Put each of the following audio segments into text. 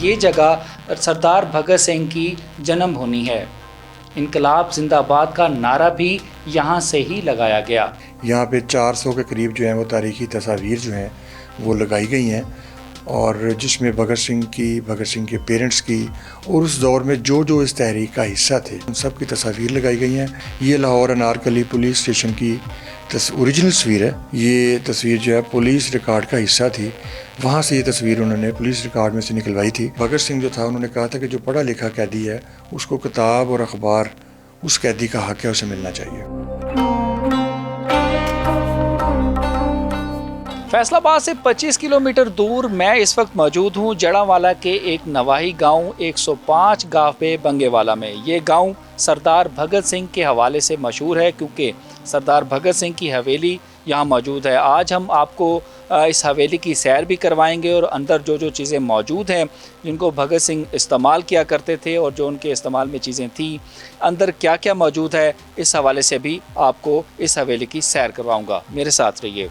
یہ جگہ سردار بھگت سنگھ کی جنم بھومی ہے۔ انقلاب زندہ آباد کا نعرہ بھی یہاں سے ہی لگایا گیا۔ یہاں پہ 400 کے قریب جو ہیں وہ تاریخی تصاویر جو ہیں وہ لگائی گئی ہیں، اور جس میں بھگت سنگھ کی، بھگت سنگھ کے پیرنٹس کی، اور اس دور میں جو اس تحریک کا حصہ تھے ان سب کی تصاویر لگائی گئی ہیں۔ یہ لاہور انارکلی پولیس اسٹیشن کی اوریجنل تصویر ہے۔ یہ تصویر جو ہے پولیس ریکارڈ کا حصہ تھی، وہاں سے یہ تصویر انہوں نے پولیس ریکارڈ میں سے نکلوائی تھی۔ بھگت سنگھ جو تھا انہوں نے کہا تھا کہ جو پڑھا لکھا قیدی ہے اس کو کتاب اور اخبار اس قیدی کا حق ہے، اسے ملنا چاہیے۔ فیصل آباد سے 25 کلومیٹر دور میں اس وقت موجود ہوں جڑاوالا کے ایک نواحی گاؤں 105 گاہ پہ بنگے والا میں۔ یہ گاؤں سردار بھگت سنگھ کے حوالے سے مشہور ہے کیونکہ سردار بھگت سنگھ کی حویلی یہاں موجود ہے۔ آج ہم آپ کو اس حویلی کی سیر بھی کروائیں گے اور اندر جو چیزیں موجود ہیں جن کو بھگت سنگھ استعمال کیا کرتے تھے اور جو ان کے استعمال میں چیزیں تھیں، اندر کیا کیا موجود ہے، اس حوالے سے بھی آپ کو اس حویلی کی سیر کرواؤں گا۔ میرے ساتھ رہیے۔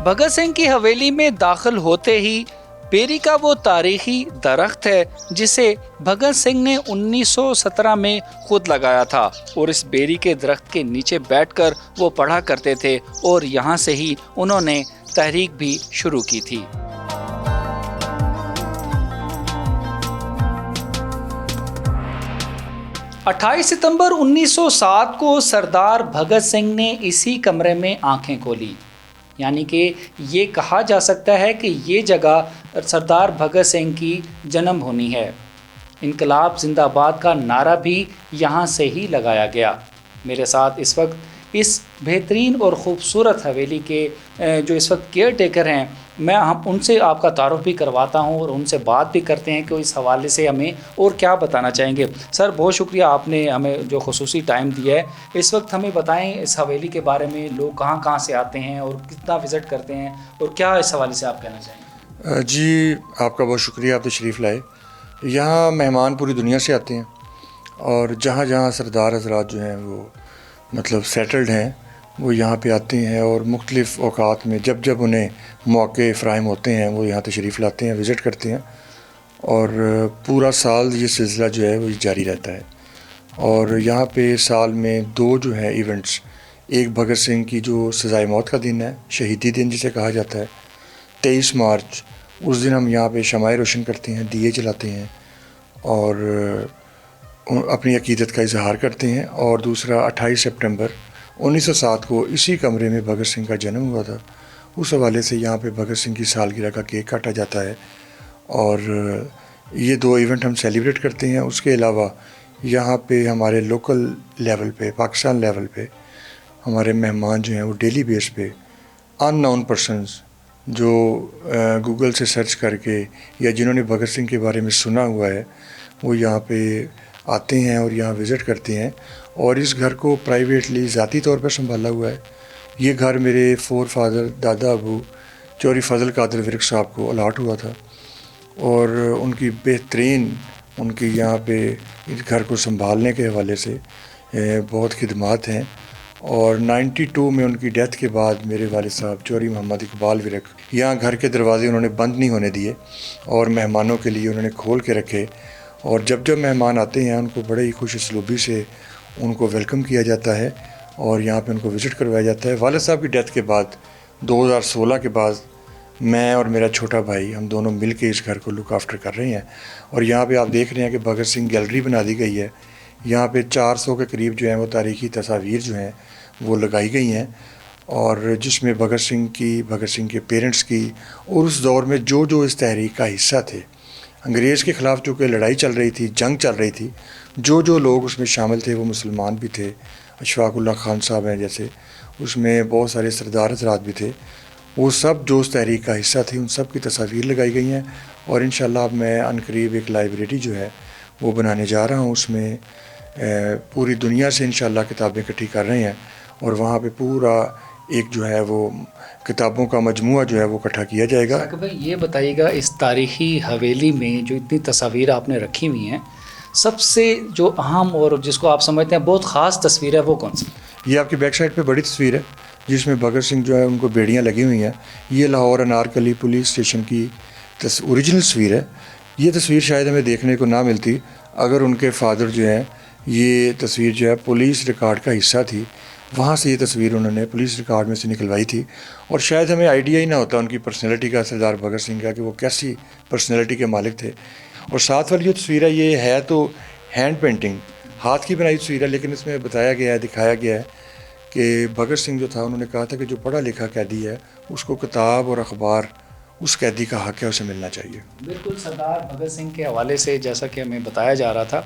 بھگت سنگھ کی حویلی میں داخل ہوتے ہی بیری کا وہ تاریخی درخت ہے جسے بھگت سنگھ نے 1917 میں خود لگایا تھا، اور اس بیری کے درخت کے نیچے بیٹھ کر وہ پڑھا کرتے تھے، اور یہاں سے ہی انہوں نے تحریک بھی شروع کی تھی۔ 28 ستمبر 1907 کو سردار بھگت سنگھ نے اسی کمرے میں آنکھیں کھولی، یعنی کہ یہ کہا جا سکتا ہے کہ یہ جگہ سردار بھگت سنگھ کی جنم بھومی ہے۔ انقلاب زندہ آباد کا نعرہ بھی یہاں سے ہی لگایا گیا۔ میرے ساتھ اس وقت اس بہترین اور خوبصورت حویلی کے جو اس وقت کیئر ٹیکر ہیں، میں ان سے آپ کا تعارف بھی کرواتا ہوں اور ان سے بات بھی کرتے ہیں کہ اس حوالے سے ہمیں اور کیا بتانا چاہیں گے۔ سر، بہت شکریہ آپ نے ہمیں جو خصوصی ٹائم دیا ہے۔ اس وقت ہمیں بتائیں اس حویلی کے بارے میں، لوگ کہاں کہاں سے آتے ہیں اور کتنا وزٹ کرتے ہیں، اور کیا اس حوالے سے آپ کہنا چاہیں گے؟ جی، آپ کا بہت شکریہ، آپ تشریف لائے۔ یہاں مہمان پوری دنیا سے آتے ہیں، اور جہاں جہاں سردار حضرات جو ہیں وہ مطلب سیٹلڈ ہیں وہ یہاں پہ آتے ہیں، اور مختلف اوقات میں جب انہیں موقع فراہم ہوتے ہیں وہ یہاں تشریف لاتے ہیں، وزٹ کرتے ہیں، اور پورا سال یہ سلسلہ جو ہے وہ جاری رہتا ہے۔ اور یہاں پہ سال میں 2 جو ہیں ایونٹس، ایک بھگت سنگھ کی جو سزائے موت کا دن ہے، شہیدی دن جسے کہا جاتا ہے، 23 مارچ، اس دن ہم یہاں پہ شمعیں روشن کرتے ہیں، دیے جلاتے ہیں اور اپنی عقیدت کا اظہار کرتے ہیں۔ اور دوسرا 28 سپٹمبر 1907 کو اسی کمرے میں بھگت سنگھ کا جنم ہوا تھا، اس حوالے سے یہاں پہ بھگت سنگھ کی سالگرہ کا کیک کاٹا جاتا ہے، اور یہ 2 ایونٹ ہم سیلیبریٹ کرتے ہیں۔ اس کے علاوہ یہاں پہ ہمارے لوکل لیول پہ، پاکستان لیول پہ ہمارے مہمان جو ہیں وہ ڈیلی بیس پہ ان نون پرسنز جو گوگل سے سرچ کر کے یا جنہوں نے بھگت سنگھ کے بارے میں سنا ہوا ہے وہ یہاں پہ آتے ہیں اور یہاں وزٹ کرتے ہیں، اور اس گھر کو پرائیویٹلی ذاتی طور پر سنبھالا ہوا ہے۔ یہ گھر میرے فور فادر دادا ابو چوری فضل قادر ورک صاحب کو الاٹ ہوا تھا، اور ان کی بہترین ان کی یہاں پہ اس گھر کو سنبھالنے کے حوالے سے بہت خدمات ہیں۔ اور 92 میں ان کی ڈیتھ کے بعد میرے والد صاحب چوری محمد اقبال ورک یہاں گھر کے دروازے انہوں نے بند نہیں ہونے دیے، اور مہمانوں کے لیے انہوں نے کھول کے رکھے، اور جب مہمان آتے ہیں ان کو بڑے ہی خوش اسلوبی سے ان کو ویلکم کیا جاتا ہے، اور یہاں پہ ان کو وزٹ کروایا جاتا ہے۔ والد صاحب کی ڈیتھ کے بعد 2016 کے بعد میں اور میرا چھوٹا بھائی ہم دونوں مل کے اس گھر کو لک آفٹر کر رہے ہیں، اور یہاں پہ آپ دیکھ رہے ہیں کہ بھگت سنگھ گیلری بنا دی گئی ہے۔ یہاں پہ 400 کے قریب جو ہیں وہ تاریخی تصاویر جو ہیں وہ لگائی گئی ہیں، اور جس میں بھگت سنگھ کی، بھگت سنگھ کے پیرنٹس کی، اور اس دور میں جو اس تحریک کا حصہ تھے، انگریز کے خلاف چونکہ لڑائی چل رہی تھی، جنگ چل رہی تھی، جو لوگ اس میں شامل تھے وہ مسلمان بھی تھے، اشفاق اللہ خان صاحب ہیں جیسے، اس میں بہت سارے سردار حضرات بھی تھے، وہ سب جو اس تحریک کا حصہ تھے ان سب کی تصاویر لگائی گئی ہیں۔ اور انشاءاللہ اب میں عنقریب ایک لائبریری جو ہے وہ بنانے جا رہا ہوں، اس میں پوری دنیا سے انشاءاللہ کتابیں اکٹھی کر رہے ہیں، اور وہاں پہ پورا ایک جو ہے وہ کتابوں کا مجموعہ جو ہے وہ اکٹھا کیا جائے گا۔ ثاقب بھائی، یہ بتائیے گا اس تاریخی حویلی میں جو اتنی تصاویر آپ نے رکھی ہوئی ہیں، سب سے جو اہم اور جس کو آپ سمجھتے ہیں بہت خاص تصویر ہے وہ کون سی؟ یہ آپ کی بیک سائڈ پہ بڑی تصویر ہے جس میں بھگت سنگھ جو ہے ان کو بیڑیاں لگی ہوئی ہیں. یہ لاہور انارکلی پولیس اسٹیشن کی اوریجنل تصویر ہے. یہ تصویر شاید ہمیں دیکھنے کو نہ ملتی اگر ان کے فادر جو ہیں یہ تصویر جو ہے پولیس ریکارڈ کا حصہ تھی, وہاں سے یہ تصویر انہوں نے پولیس ریکارڈ میں سے نکلوائی تھی. اور شاید ہمیں آئیڈیا ہی نہ ہوتا ان کی پرسنالٹی کا, سردار بھگت سنگھ کا, کہ وہ کیسی پرسنالٹی کے مالک تھے. اور ساتھ والی جو تصویر ہے یہ ہے تو ہینڈ پینٹنگ, ہاتھ کی بنائی تصویر ہے, لیکن اس میں بتایا گیا ہے, دکھایا گیا ہے کہ بھگت سنگھ جو تھا انہوں نے کہا تھا کہ جو پڑھا لکھا قیدی ہے اس کو کتاب اور اخبار اس قیدی کا حق ہے, اسے ملنا چاہیے. بالکل سردار بھگت سنگھ کے حوالے سے جیسا کہ ہمیں بتایا جا رہا تھا,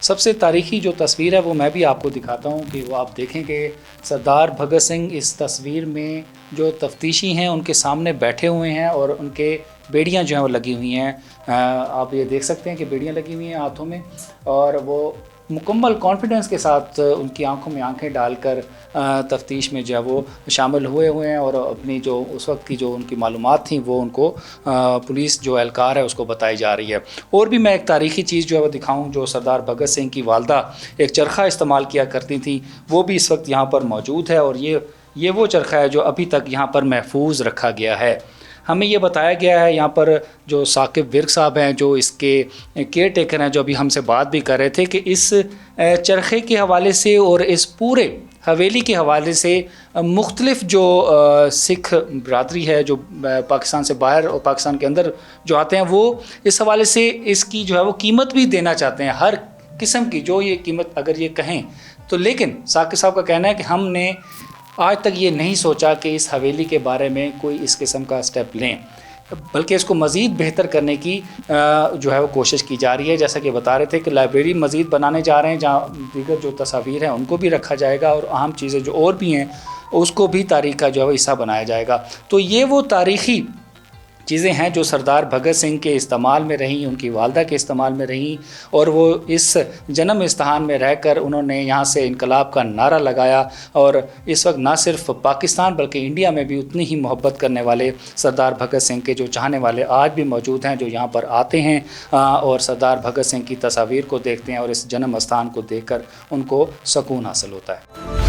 سب سے تاریخی جو تصویر ہے وہ میں بھی آپ کو دکھاتا ہوں کہ وہ آپ دیکھیں کہ سردار بھگت سنگھ اس تصویر میں جو تفتیشی ہیں ان کے سامنے بیٹھے ہوئے ہیں اور ان کے بیڑیاں جو ہیں وہ لگی ہوئی ہیں. آپ یہ دیکھ سکتے ہیں کہ بیڑیاں لگی ہوئی ہیں ہاتھوں میں, اور وہ مکمل کانفیڈنس کے ساتھ ان کی آنکھوں میں آنکھیں ڈال کر تفتیش میں جو ہے وہ شامل ہوئے ہیں, اور اپنی جو اس وقت کی جو ان کی معلومات تھیں وہ ان کو پولیس جو اہلکار ہے اس کو بتائی جا رہی ہے. اور بھی میں ایک تاریخی چیز جو ہے وہ دکھاؤں, جو سردار بھگت سنگھ کی والدہ ایک چرخہ استعمال کیا کرتی تھیں, وہ بھی اس وقت یہاں پر موجود ہے, اور یہ وہ چرخہ ہے جو ابھی تک یہاں پر محفوظ رکھا گیا ہے. ہمیں یہ بتایا گیا ہے یہاں پر جو ثاقب ورک صاحب ہیں جو اس کے کیئر ٹیکر ہیں, جو ابھی ہم سے بات بھی کر رہے تھے, کہ اس چرخے کے حوالے سے اور اس پورے حویلی کے حوالے سے مختلف جو سکھ برادری ہے جو پاکستان سے باہر اور پاکستان کے اندر جو آتے ہیں, وہ اس حوالے سے اس کی جو ہے وہ قیمت بھی دینا چاہتے ہیں, ہر قسم کی جو یہ قیمت اگر یہ کہیں تو. لیکن ثاقب صاحب کا کہنا ہے کہ ہم نے آج تک یہ نہیں سوچا کہ اس حویلی کے بارے میں کوئی اس قسم کا اسٹیپ لیں, بلکہ اس کو مزید بہتر کرنے کی جو ہے وہ کوشش کی جا رہی ہے. جیسا کہ بتا رہے تھے کہ لائبریری مزید بنانے جا رہے ہیں جہاں دیگر جو تصاویر ہیں ان کو بھی رکھا جائے گا, اور اہم چیزیں جو اور بھی ہیں اس کو بھی تاریخ کا جو ہے وہ حصہ بنایا جائے گا. تو یہ وہ تاریخی چیزیں ہیں جو سردار بھگت سنگھ کے استعمال میں رہیں, ان کی والدہ کے استعمال میں رہیں, اور وہ اس جنم استحان میں رہ کر انہوں نے یہاں سے انقلاب کا نعرہ لگایا. اور اس وقت نہ صرف پاکستان بلکہ انڈیا میں بھی اتنی ہی محبت کرنے والے سردار بھگت سنگھ کے جو چاہنے والے آج بھی موجود ہیں, جو یہاں پر آتے ہیں اور سردار بھگت سنگھ کی تصاویر کو دیکھتے ہیں, اور اس جنم استھان کو دیکھ کر ان کو سکون حاصل ہوتا ہے.